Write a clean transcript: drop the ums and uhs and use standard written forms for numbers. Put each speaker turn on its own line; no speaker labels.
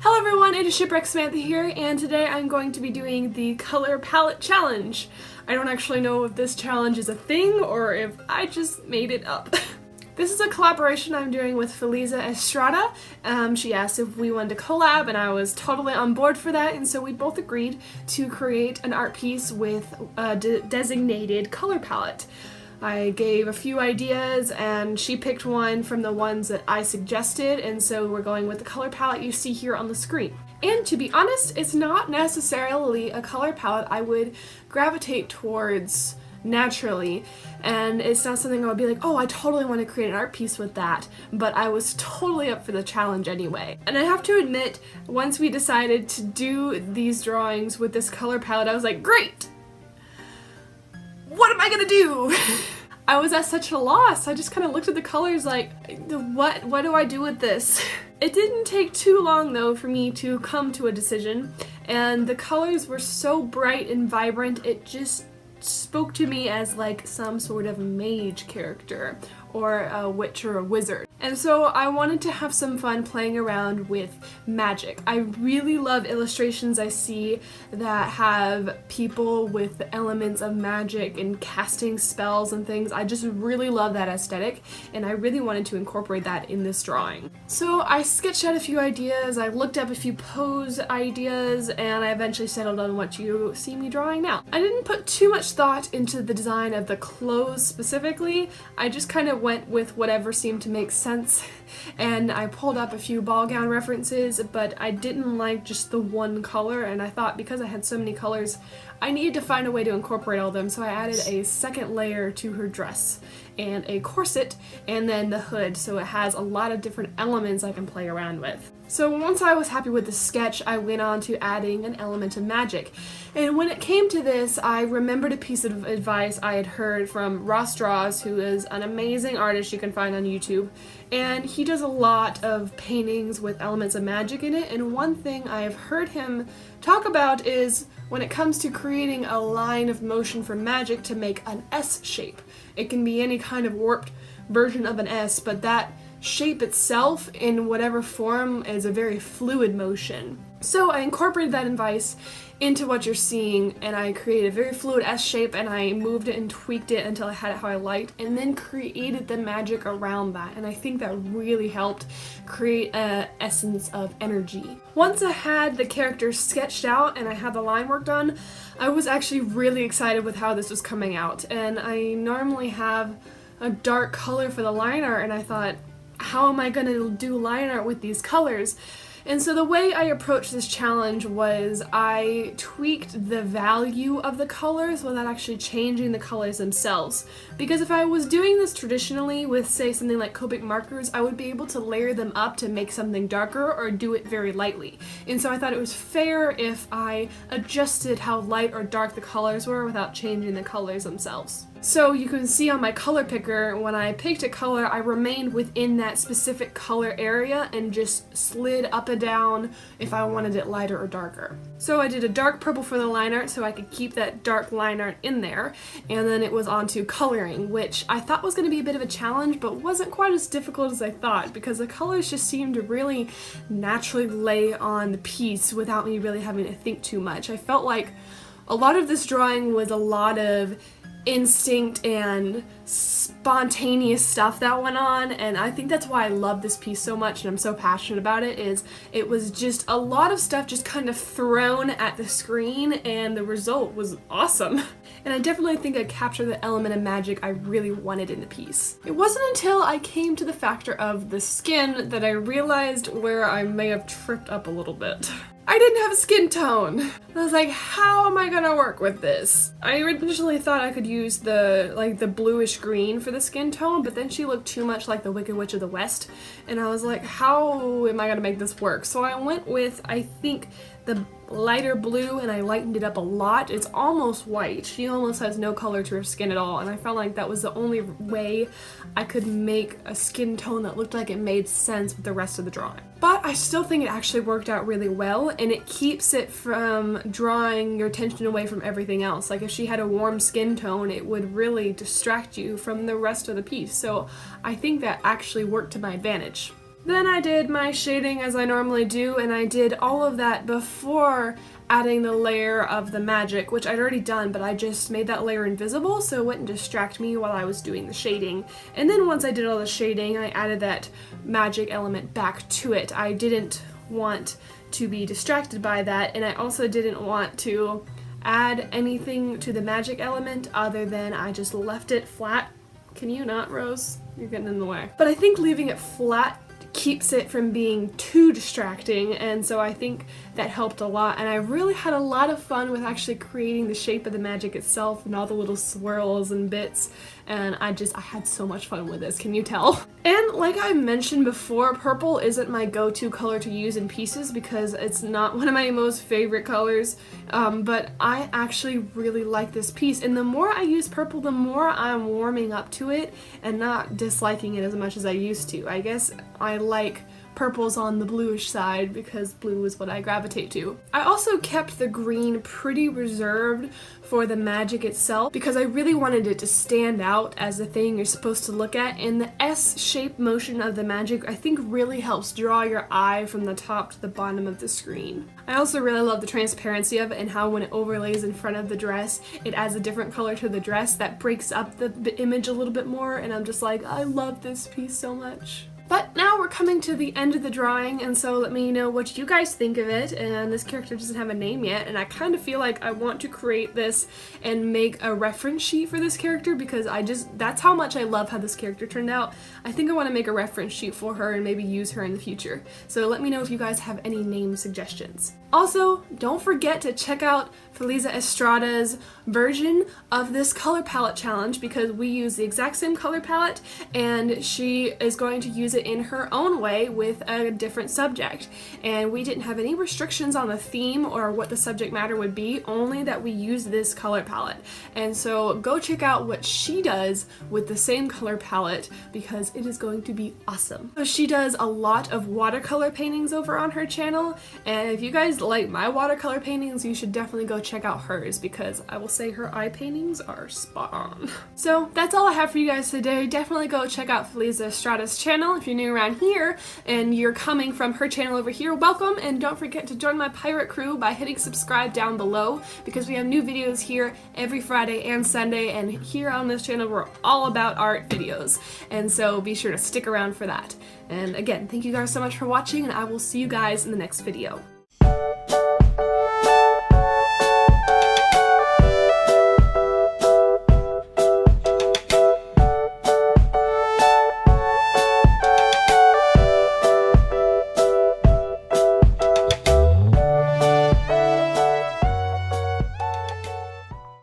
Hello everyone, it is Shipwreck Samantha here, and today I'm going to be doing the color palette challenge. I don't actually know if this challenge is a thing or if I just made it up. This is a collaboration I'm doing with Feliza Estrada. She asked if we wanted to collab and I was totally on board for that, and so we both agreed to create an art piece with a designated color palette. I gave a few ideas and she picked one from the ones that I suggested, and so we're going with the color palette you see here on the screen. And to be honest, it's not necessarily a color palette I would gravitate towards naturally, and it's not something I would be like, oh, I totally want to create an art piece with that, but I was totally up for the challenge anyway. And I have to admit, once we decided to do these drawings with this color palette, I was like, great! What am I gonna do? I was at such a loss. I just kind of looked at the colors like, what do I do with this? It didn't take too long though for me to come to a decision, and the colors were so bright and vibrant, it just spoke to me as like some sort of mage character or a witch or a wizard. And so I wanted to have some fun playing around with magic. I really love illustrations I see that have people with elements of magic and casting spells and things. I just really love that aesthetic, and I really wanted to incorporate that in this drawing. So I sketched out a few ideas, I looked up a few pose ideas, and I eventually settled on what you see me drawing now. I didn't put too much thought into the design of the clothes specifically. I just kind of went with whatever seemed to make sense, and I pulled up a few ball gown references, but I didn't like just the one color, and I thought because I had so many colors I needed to find a way to incorporate all of them, so I added a second layer to her dress and a corset and then the hood, so it has a lot of different elements I can play around with. So once I was happy with the sketch, I went on to adding an element of magic. And when it came to this, I remembered a piece of advice I had heard from Ross Draws, who is an amazing artist you can find on YouTube. And he does a lot of paintings with elements of magic in it, and one thing I've heard him talk about is when it comes to creating a line of motion for magic to make an S shape. It can be any kind of warped version of an S, but that shape itself in whatever form is a very fluid motion. So I incorporated that advice into what you're seeing, and I created a very fluid S shape, and I moved it and tweaked it until I had it how I liked, and then created the magic around that, and I think that really helped create an essence of energy. Once I had the characters sketched out and I had the line work done, I was actually really excited with how this was coming out, and I normally have a dark color for the line art, and I thought, how am I going to do line art with these colors? And so the way I approached this challenge was I tweaked the value of the colors without actually changing the colors themselves. Because if I was doing this traditionally with, say, something like Copic markers, I would be able to layer them up to make something darker or do it very lightly. And so I thought it was fair if I adjusted how light or dark the colors were without changing the colors themselves. So you can see on my color picker, when I picked a color, I remained within that specific color area and just slid up and down if I wanted it lighter or darker. So I did a dark purple for the line art so I could keep that dark line art in there, and then it was on to coloring, which I thought was going to be a bit of a challenge, but wasn't quite as difficult as I thought because the colors just seemed to really naturally lay on the piece without me really having to think too much. I felt like a lot of this drawing was a lot of instinct and spontaneous stuff that went on, and I think that's why I love this piece so much and I'm so passionate about it. Is it was just a lot of stuff just kind of thrown at the screen, and the result was awesome. And I definitely think I captured the element of magic I really wanted in the piece. It wasn't until I came to the factor of the skin that I realized where I may have tripped up a little bit. I didn't have a skin tone. I was like, how am I gonna work with this? I originally thought I could use the bluish green for the skin tone, but then she looked too much like the Wicked Witch of the West, and I was like, how am I gonna make this work? So I went with, I think, the lighter blue, and I lightened it up a lot. It's almost white. She almost has no color to her skin at all, and I felt like that was the only way I could make a skin tone that looked like it made sense with the rest of the drawing. But I still think it actually worked out really well, and it keeps it from drawing your attention away from everything else. Like if she had a warm skin tone, it would really distract you from the rest of the piece. So I think that actually worked to my advantage. Then I did my shading as I normally do, and I did all of that before adding the layer of the magic, which I'd already done, but I just made that layer invisible so it wouldn't distract me while I was doing the shading. And then once I did all the shading, I added that magic element back to it. I didn't want to be distracted by that, and I also didn't want to add anything to the magic element other than I just left it flat. Can you not, Rose? You're getting in the way. But I think leaving it flat keeps it from being too distracting, and so I think that helped a lot, and I really had a lot of fun with actually creating the shape of the magic itself and all the little swirls and bits, and I had so much fun with this, can you tell? And like I mentioned before, purple isn't my go-to color to use in pieces because it's not one of my most favorite colors, but I actually really like this piece, and the more I use purple, the more I'm warming up to it and not disliking it as much as I used to. I guess I like purples on the bluish side because blue is what I gravitate to. I also kept the green pretty reserved for the magic itself because I really wanted it to stand out as the thing you're supposed to look at, and the S-shaped motion of the magic I think really helps draw your eye from the top to the bottom of the screen. I also really love the transparency of it and how when it overlays in front of the dress, it adds a different color to the dress that breaks up the image a little bit more, and I'm just like, I love this piece so much. But now we're coming to the end of the drawing, and so let me know what you guys think of it. And this character doesn't have a name yet, and I kind of feel like I want to create this and make a reference sheet for this character because that's how much I love how this character turned out. I think I want to make a reference sheet for her and maybe use her in the future. So let me know if you guys have any name suggestions. Also, don't forget to check out Feliza Estrada's version of this color palette challenge because we use the exact same color palette and she is going to use it in her own way with a different subject. And we didn't have any restrictions on the theme or what the subject matter would be, only that we use this color palette. And so go check out what she does with the same color palette because it is going to be awesome. So she does a lot of watercolor paintings over on her channel, and if you guys like my watercolor paintings, you should definitely go check out hers because I will say her eye paintings are spot on. So that's all I have for you guys today. Definitely go check out Feliza Estrada's channel if you're new around here and you're coming from her channel over here. Welcome, and don't forget to join my pirate crew by hitting subscribe down below because we have new videos here every Friday and Sunday, and here on this channel we're all about art videos, and so be sure to stick around for that. And again, thank you guys so much for watching, and I will see you guys in the next video.